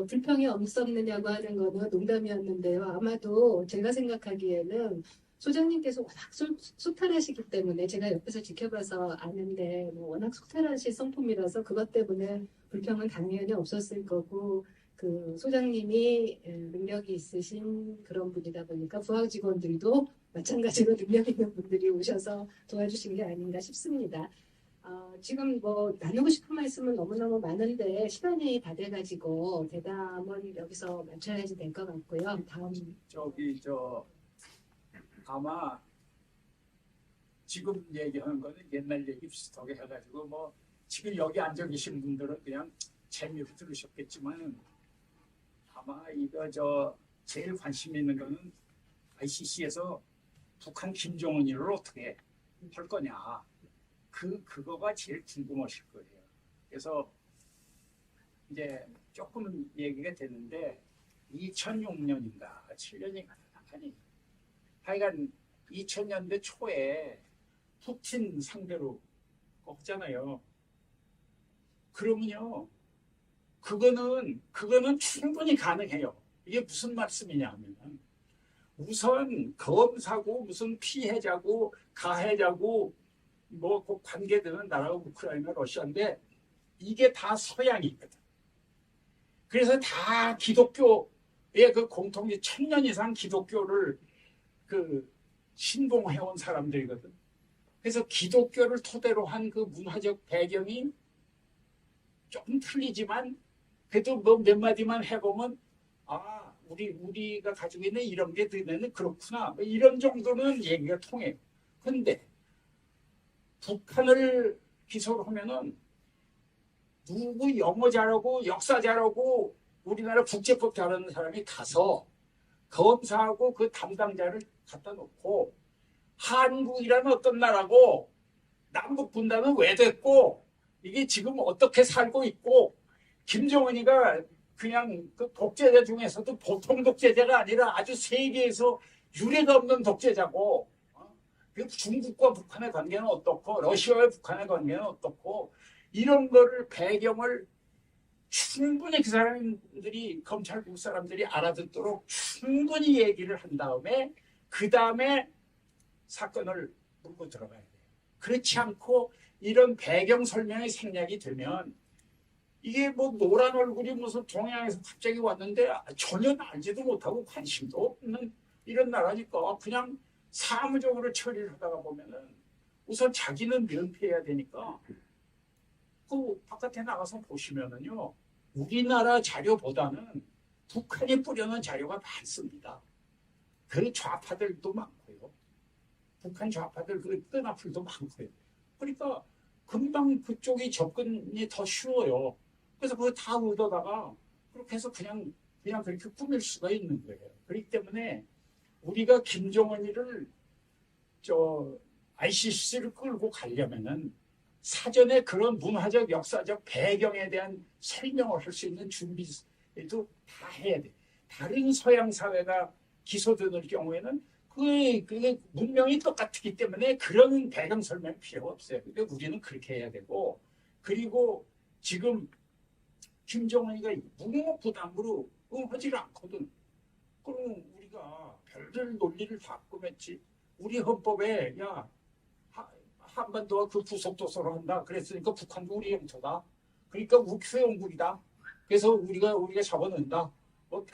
불평이 없었느냐고 하는 거는 농담이었는데요. 아마도 제가 생각하기에는 소장님께서 워낙 소탈하시기 때문에 제가 옆에서 지켜봐서 아는데 워낙 소탈하신 성품이라서 그것 때문에 불평은 당연히 없었을 거고 그 소장님이 능력이 있으신 그런 분이다 보니까 부하 직원들도 마찬가지로 능력 있는 분들이 오셔서 도와주신 게 아닌가 싶습니다. 지금 뭐 나누고 싶은 말씀은 너무너무 많은데 시간이 다 돼가지고 대담은 여기서 마쳐야지 될 것 같고요. 다음 아마 지금 얘기하는 거는 옛날 얘기 비슷하게 해가지고 뭐 지금 여기 앉아 계신 분들은 그냥 재미로 들으셨겠지만 아마 이거 제일 관심 있는 거는 ICC에서 북한 김정은이를 어떻게 할 거냐. 그거가 제일 궁금하실 거예요. 그래서 이제 조금 얘기가 됐는데 2006년인가 7년인가 하니 하여간 2000년대 초에 푸틴 상대로 꺾잖아요. 그러면요, 그거는 충분히 가능해요. 이게 무슨 말씀이냐 하면 우선 검사고 무슨 피해자고 가해자고 뭐 그 관계되는 나라가 우크라이나 러시아인데 이게 다 서양이거든. 그래서 다 기독교의 그 공통지 1000년 이상 기독교를 그 신봉해온 사람들이거든. 그래서 기독교를 토대로 한 그 문화적 배경이 조금 틀리지만 그래도 뭐 몇 마디만 해보면 우리가 가지고 있는 이런 게 너네는 그렇구나 뭐 이런 정도는 얘기가 통해요. 근데 북한을 기소를 하면은 누구 영어 잘하고 역사 잘하고 우리나라 국제법 잘하는 사람이 가서 검사하고 그 담당자를 갖다 놓고 한국이라는 어떤 나라고 남북 분단은 왜 됐고 이게 지금 어떻게 살고 있고 김정은이가 그냥 그 독재자 중에서도 보통 독재자가 아니라 아주 세계에서 유례가 없는 독재자고 중국과 북한의 관계는 어떻고 러시아와 북한의 관계는 어떻고 이런 거를 배경을 충분히 그 사람들이 검찰국 사람들이 알아듣도록 충분히 얘기를 한 다음에 그 다음에 사건을 물고 들어가야 돼요. 그렇지 않고 이런 배경 설명이 생략이 되면 이게 뭐 노란 얼굴이 무슨 동양에서 갑자기 왔는데 전혀 알지도 못하고 관심도 없는 이런 나라니까 그냥 사무적으로 처리를 하다가 보면은 우선 자기는 면피해야 되니까 그 바깥에 나가서 보시면은요 우리나라 자료보다는 북한이 뿌려놓은 자료가 많습니다. 그 좌파들도 많고요. 북한 좌파들 그 끈앞들도 많고요. 그러니까 금방 그쪽이 접근이 더 쉬워요. 그래서 그거 다 얻어다가 그렇게 해서 그냥 그렇게 꾸밀 수가 있는 거예요. 그렇기 때문에 우리가 김정은이를 ICC를 끌고 가려면은 사전에 그런 문화적 역사적 배경에 대한 설명을 할 수 있는 준비도 다 해야 돼. 다른 서양 사회가 기소되는 경우에는 그게 문명이 똑같기 때문에 그런 배경 설명 필요가 없어요. 근데 우리는 그렇게 해야 되고 그리고 지금 김정은이가 무무부담으로 응하지를 않거든. 그럼 우리가 별별 논리를 다 꾸몄지. 우리 헌법에 한반도가 그 부속도서로 한다. 그랬으니까 북한도 우리 영토다. 그러니까 우수용국이다. 그래서 우리가 잡아넣는다. 뭐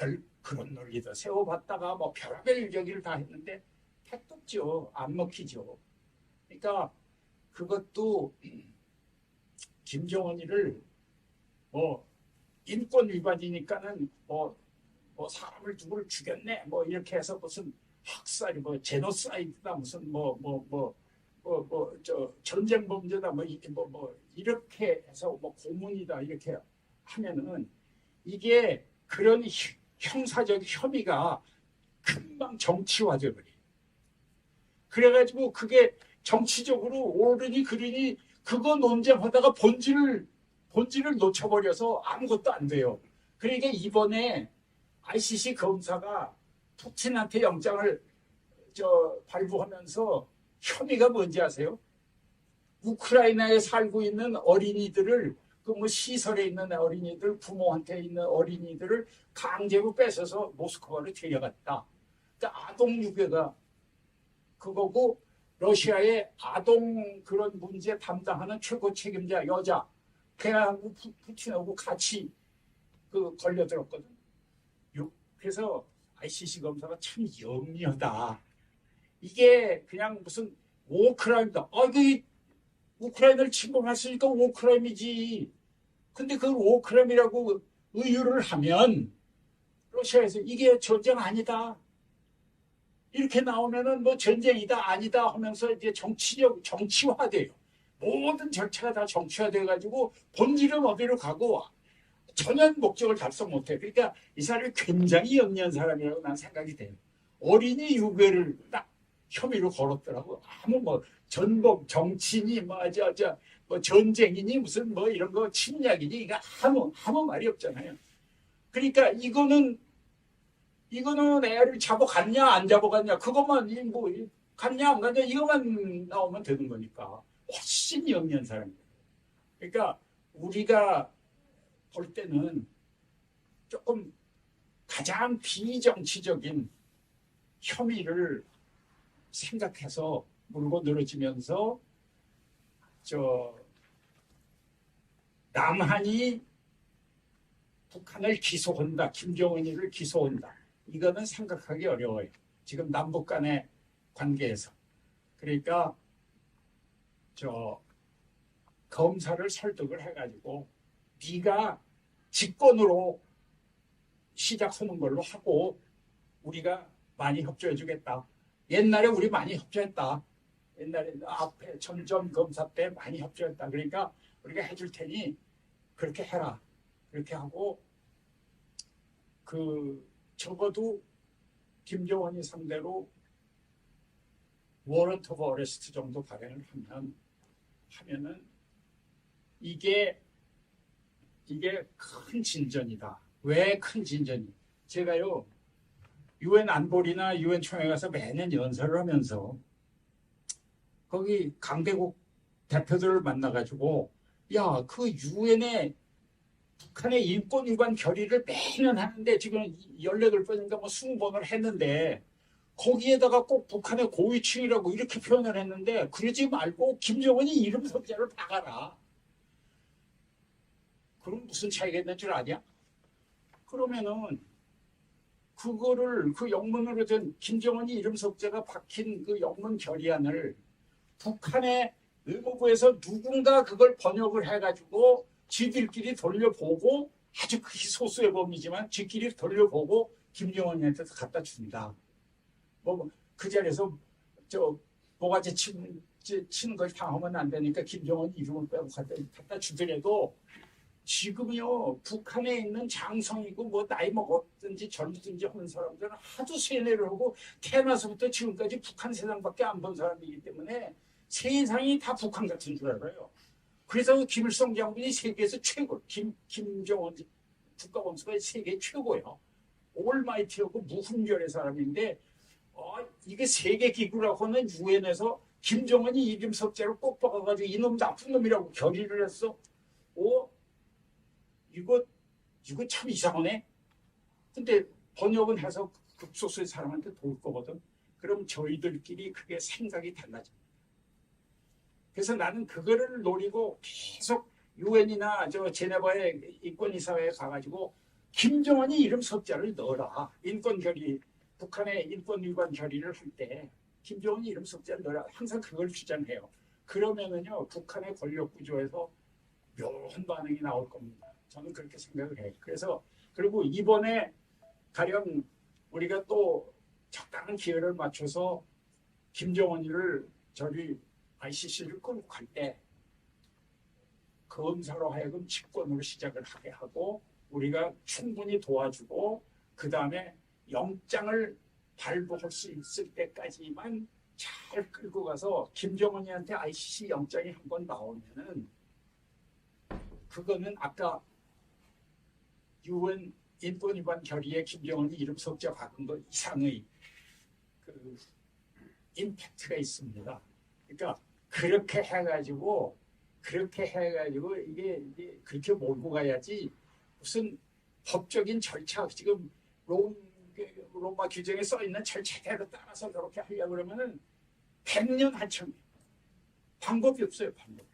그런 논리도 세워봤다가 뭐 별별 얘기를 다 했는데 택도 없죠. 안 먹히죠. 그러니까 그것도 김정은이를 뭐 인권 위반이니까는 뭐 사람을 누구를 죽였네 뭐 이렇게 해서 무슨 학살이 뭐 제노사이드다 무슨 전쟁 범죄다 뭐 이렇게 해서 뭐 고문이다 이렇게 하면은 이게 그런 형사적 혐의가 금방 정치화돼 버려. 그래가지고 그게 정치적으로 옳으니 그르니 그거 논쟁하다가 본질을 놓쳐버려서 아무것도 안 돼요. 그러니까 이번에 ICC 검사가 푸틴한테 영장을 발부하면서 혐의가 뭔지 아세요? 우크라이나에 살고 있는 어린이들을 그 뭐 시설에 있는 어린이들 부모한테 있는 어린이들을 강제로 뺏어서 모스크바로 데려갔다. 그러니까 아동 유괴가 그거고 러시아의 아동 그런 문제 담당하는 최고 책임자 여자 걔하고 푸틴하고 같이 그 걸려들었거든. 그래서 ICC 검사가 참 영리하다. 이게 그냥 무슨 오크라이나다. 우크라이나를 침공했으니까 오크라이나이지. 근데 그 오크라이나라고 의유를 하면 러시아에서 이게 전쟁 아니다. 이렇게 나오면은 뭐 전쟁이다 아니다 하면서 이제 정치화돼요. 모든 절차가 다 정치화돼 가지고 본질은 어디로 가고 전혀 목적을 달성 못해. 그러니까 이 사람이 굉장히 영리한 사람이라고 난 생각이 돼요. 어린이 유괴를 딱 혐의로 걸었더라고. 아무 뭐 전범 정치니 뭐 전쟁이니 무슨 뭐 이런 거 침략이니 이거 아무 말이 없잖아요. 그러니까 이거는 애를 잡아갔냐 안 잡아갔냐 그것만 뭐 갔냐 안 갔냐 이것만 나오면 되는 거니까 훨씬 영리한 사람이에요. 그러니까 우리가 볼 때는 조금 가장 비정치적인 혐의를 생각해서 물고 늘어지면서 남한이 북한을 기소한다, 김정은이를 기소한다. 이거는 생각하기 어려워요. 지금 남북 간의 관계에서. 그러니까 검사를 설득을 해가지고 네가 직권으로 시작하는 걸로 하고 우리가 많이 협조해주겠다. 옛날에 우리 많이 협조했다. 옛날에 앞에 전 검사 때 많이 협조했다. 그러니까 우리가 해줄 테니 그렇게 해라. 그렇게 하고 적어도 김정은이 상대로 워런트 오브 어레스트 정도 발행을 하면은 이게 큰 진전이다. 왜 큰 진전이? 제가요 유엔 안보리나 유엔 총회 가서 매년 연설을 하면서 거기 강대국 대표들을 만나가지고 야, 그 유엔에 북한의 인권 위반 결의를 매년 하는데 지금 18번인가 뭐 20번을 했는데 거기에다가 꼭 북한의 고위층이라고 이렇게 표현을 했는데 그러지 말고 김정은이 이름 석자를 박아라. 그럼 무슨 차이가 있는 줄 아냐? 그러면은 그거를 그 영문으로 된 김정은이 이름 석자가 박힌 그 영문 결의안을 북한의 의무부에서 누군가 그걸 번역을 해가지고 지들끼리 돌려보고 아주 소수의 범위지만 지들끼리 돌려보고 김정은한테 갖다 준다. 뭐 그 자리에서 뭐가지 치는 걸 당하면 안 되니까 김정은 이름을 빼고 갖다 주더라도 지금요 북한에 있는 장성이고 뭐 나이 먹었든지 젊든지 하는 사람들은 하도 세뇌를 하고 태어나서부터 지금까지 북한 세상밖에 안 본 사람이기 때문에 세상이 다 북한 같은 줄 알아요. 그래서 김일성 장군이 세계에서 최고, 김정은 국가원수가 세계 최고예요. 올마이티하고 무분별의 사람인데 이게 세계 기구라고 하는 유엔에서 김정은이 이름 석자를 꼭 박아가지고 이놈 나쁜 놈이라고 결의를 했어. 이거 참 이상하네. 근데 번역은 해서 극소수의 사람한테 도울 거거든. 그럼 저희들끼리 그게 생각이 달라집니다. 그래서 나는 그거를 노리고 계속 유엔이나 제네바의 인권이사회에 가가지고 김정은이 이름 석자를 넣어라. 인권결의, 북한의 인권 위반 결의를 할 때 김정은이 이름 석자를 넣어라. 항상 그걸 주장해요. 그러면은요 북한의 권력 구조에서 묘한 반응이 나올 겁니다. 저는 그렇게 생각을 해요. 그래서 그리고 이번에 가령 우리가 또 적당한 기회를 맞춰서 김정은이를 ICC를 끌고 갈 때 검사로 하여금 직권으로 시작을 하게 하고 우리가 충분히 도와주고 그 다음에 영장을 발부할 수 있을 때까지만 잘 끌고 가서 김정은이한테 ICC 영장이 한 번 나오면은 그거는 아까 유엔 인권 위반 결의에 김정은이 이름 석자 박은 것 이상의 그 임팩트가 있습니다. 그러니까 그렇게 해가지고 이게 그렇게 몰고 가야지 무슨 법적인 절차 지금 로마 규정에 써 있는 절차대로 따라서 그렇게 하려고 그러면은 100년 한참 방법이 없어요. 방법이.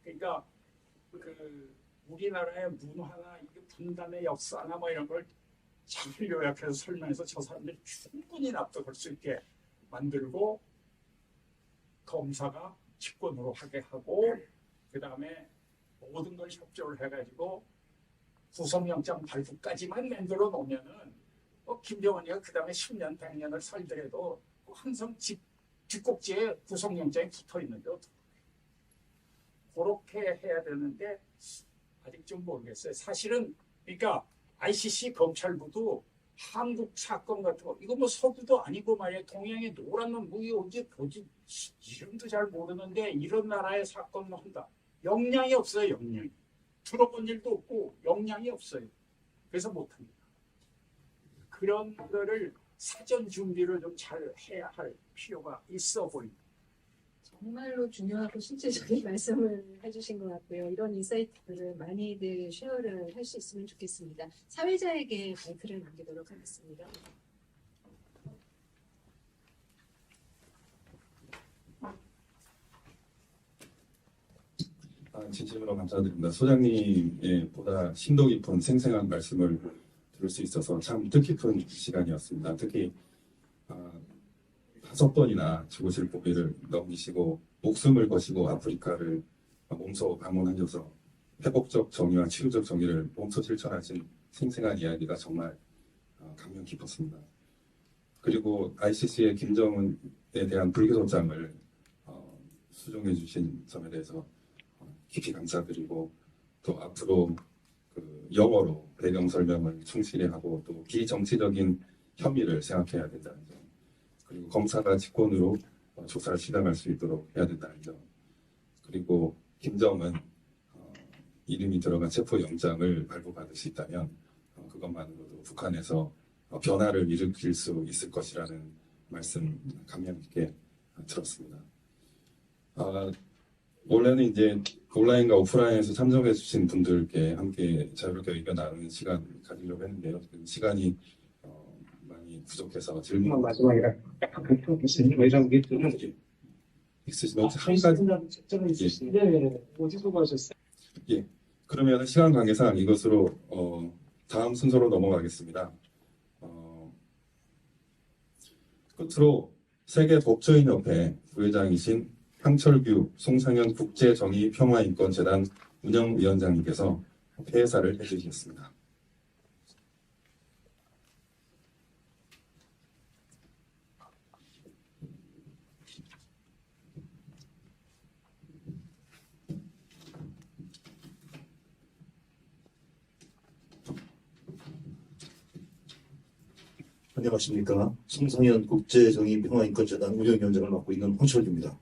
그러니까 우리나라의 문화나 이게 분단의 역사나 뭐 이런 걸 잘 요약해서 설명해서 저 사람들이 충분히 납득할 수 있게 만들고 검사가 직권으로 하게 하고 그 다음에 모든 걸 협조를 해가지고 구속영장 발부까지만 만들어 놓으면은 김정은이가 그 다음에 10년, 100년을 살더라도 항상 뒷꼭지에 구속영장이 붙어 있는데 어떡해. 그렇게 해야 되는데 아직 좀 모르겠어요. 사실은 그러니까 ICC 검찰부도 한국 사건 같은 거 이거 뭐 서구도 아니고 말이야 동양의 노란 놈 무기 어디 보지 이름도 잘 모르는데 이런 나라의 사건을 한다. 역량이 없어요. 역량이. 들어본 일도 없고 역량이 없어요. 그래서 못합니다. 그런 거를 사전 준비를 좀 잘 해야 할 필요가 있어 보입니다. 정말로 중요하고 실질적인 말씀을 해주신 것 같고요. 이런 인사이트들을 많이들 쉐어를 할 수 있으면 좋겠습니다. 사회자에게 마이크를 남기도록 하겠습니다. 진심으로 감사드립니다. 소장님의 보다 심도 깊은 생생한 말씀을 들을 수 있어서 참 뜻깊은 시간이었습니다. 특히 5번이나 죽으실 고비를 넘기시고 목숨을 거시고 아프리카를 몸소 방문하셔서 회복적 정의와 치유적 정의를 몸소 실천하신 생생한 이야기가 정말 감명 깊었습니다. 그리고 ICC의 김정은에 대한 불기소장을 수정해 주신 점에 대해서 깊이 감사드리고 또 앞으로 그 영어로 배경 설명을 충실히 하고 또 비정치적인 혐의를 생각해야 된다는 점, 그리고 검사가 직권으로 조사를 시작할 수 있도록 해야 된다는 점, 그리고 김정은 이름이 들어간 체포영장을 발부받을 수 있다면 그것만으로도 북한에서 변화를 일으킬 수 있을 것이라는 말씀 감명 깊게 들었습니다. 원래는 이제 온라인과 오프라인에서 참석해 주신 분들께 함께 자유롭게 의견 나누는 시간 가지려고 했는데요. 시간이 많이 부족해서 질문 마지막이라 교수님 회장 밑으로 있으시면 혹시 한 가지 책정이 있으신데 어디 수고하셨어요? 예, 그러면 시간 관계상 이것으로 다음 순서로 넘어가겠습니다. 끝으로 세계 법조인협회 부회장이신 황철규 송상현 국제정의평화인권재단 운영위원장님께서 폐회사를 해주시겠습니다. 안녕하십니까. 송상현 국제정의평화인권재단 운영위원장을 맡고 있는 황철규입니다.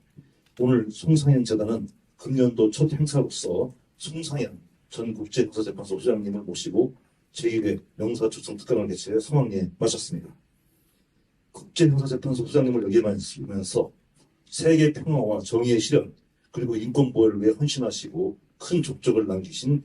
오늘 송상현 재단은 금년도 첫 행사로서 송상현 전 국제형사재판소 소장님을 모시고 제1회 명사초청 특강을 개최해 성황리에 마쳤습니다. 국제형사재판소 소장님을 역임하시면서 세계 평화와 정의의 실현 그리고 인권 보호를 위해 헌신하시고 큰 족적을 남기신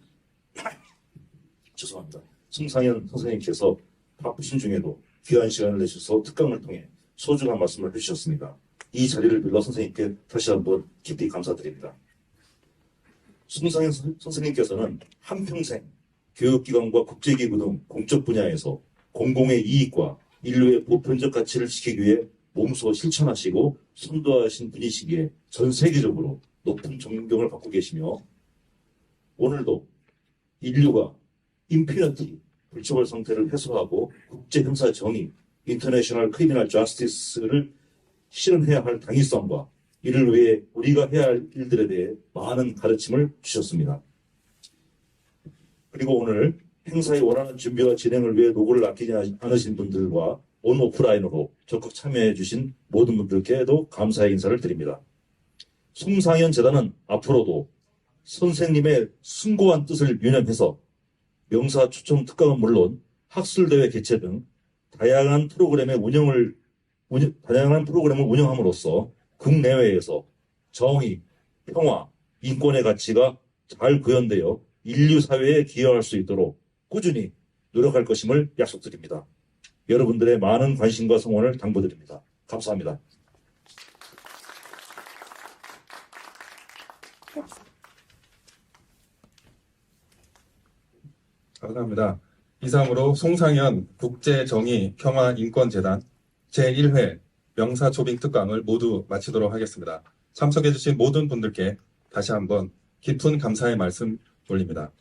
죄송합니다. 송상현 선생님께서 바쁘신 중에도 귀한 시간을 내셔서 특강을 통해 소중한 말씀을 해주셨습니다. 이 자리를 빌어 선생님께 다시 한번 깊이 감사드립니다. 송상현 선생님께서는 한평생 교육기관과 국제기구 등 공적 분야에서 공공의 이익과 인류의 보편적 가치를 지키기 위해 몸소 실천하시고 선도하신 분이시기에 전 세계적으로 높은 존경을 받고 계시며 오늘도 인류가 임피니티 불처벌 상태를 해소하고 국제형사 정의, 인터내셔널 크리미널 저스티스를 실현해야 할 당위성과 이를 위해 우리가 해야 할 일들에 대해 많은 가르침을 주셨습니다. 그리고 오늘 행사의 원활한 준비와 진행을 위해 노고를 아끼지 않으신 분들과 온 오프라인으로 적극 참여해 주신 모든 분들께도 감사의 인사를 드립니다. 송상현 재단은 앞으로도 선생님의 숭고한 뜻을 유념해서 명사 초청 특강은 물론 학술대회 개최 등 다양한 프로그램을 운영함으로써 국내외에서 정의, 평화, 인권의 가치가 잘 구현되어 인류 사회에 기여할 수 있도록 꾸준히 노력할 것임을 약속드립니다. 여러분들의 많은 관심과 성원을 당부드립니다. 감사합니다. 감사합니다. 이상으로 송상현 국제정의평화인권재단 제1회 명사초빙 특강을 모두 마치도록 하겠습니다. 참석해주신 모든 분들께 다시 한번 깊은 감사의 말씀 올립니다.